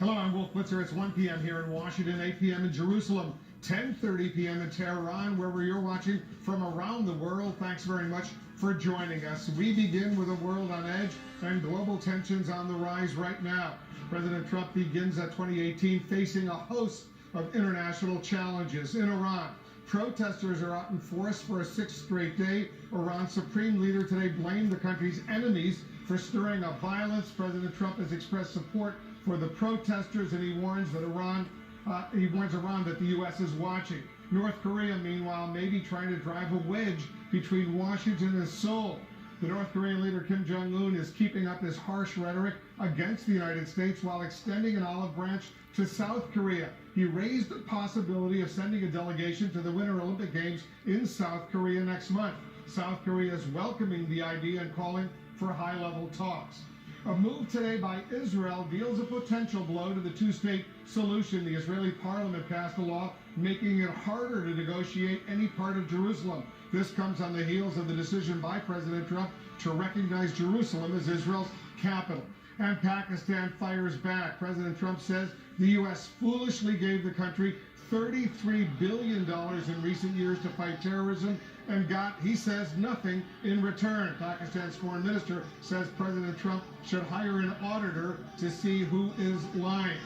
Hello, I'm Wolf Blitzer. It's 1 p.m. here in Washington, 8 p.m. in Jerusalem, 10:30 p.m. in Tehran, wherever you're watching from around the world. Thanks very much for joining us. We begin with a world on edge and global tensions on the rise right now. President Trump begins 2018 facing a host of international challenges. In Iran, protesters are out in force for a sixth straight day. Iran's supreme leader today blamed the country's enemies for stirring up violence. President Trump has expressed support for the protesters, and he warns Iran that the U.S. is watching. North Korea, meanwhile, may be trying to drive a wedge between Washington and Seoul. The North Korean leader Kim Jong-un is keeping up his harsh rhetoric against the United States while extending an olive branch to South Korea. He raised the possibility of sending a delegation to the Winter Olympic Games in South Korea next month. South Korea is welcoming the idea and calling for high-level talks. A move today by Israel deals a potential blow to the two-state solution. The Israeli parliament passed a law making it harder to negotiate any part of Jerusalem. This comes on the heels of the decision by President Trump to recognize Jerusalem as Israel's capital. And Pakistan fires back. President Trump says the U.S. foolishly gave the country $33 billion in recent years to fight terrorism and got, he says, nothing in return. Pakistan's foreign minister says President Trump should hire an auditor to see who is lying.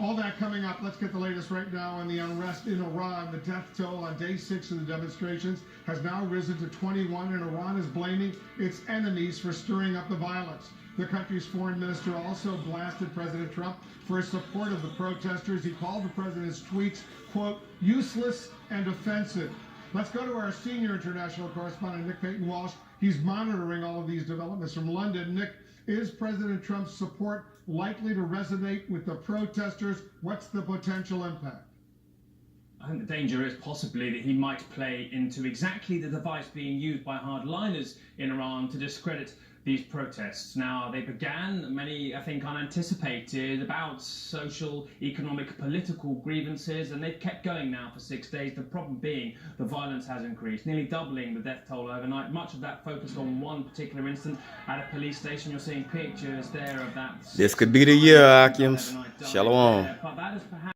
All that coming up. Let's get the latest right now on the unrest in Iran. The death toll on day 6 of the demonstrations has now risen to 21, and Iran is blaming its enemies for stirring up the violence. The country's foreign minister also blasted President Trump for his support of the protesters. He called the president's tweets, quote, useless and offensive. Let's go to our senior international correspondent, Nick Payton-Walsh. He's monitoring all of these developments from London. Nick, is President Trump's support likely to resonate with the protesters? What's the potential impact? I think the danger is possibly that he might play into exactly the device being used by hardliners in Iran to discredit these protests. Now, they began, many I think unanticipated, about social, economic, political grievances, and they've kept going now for 6 days. The problem being the violence has increased, nearly doubling the death toll overnight. Much of that focused on one particular incident at a police station. You're seeing pictures there of that. This could be the year, Akins. Shalom. But that is perhaps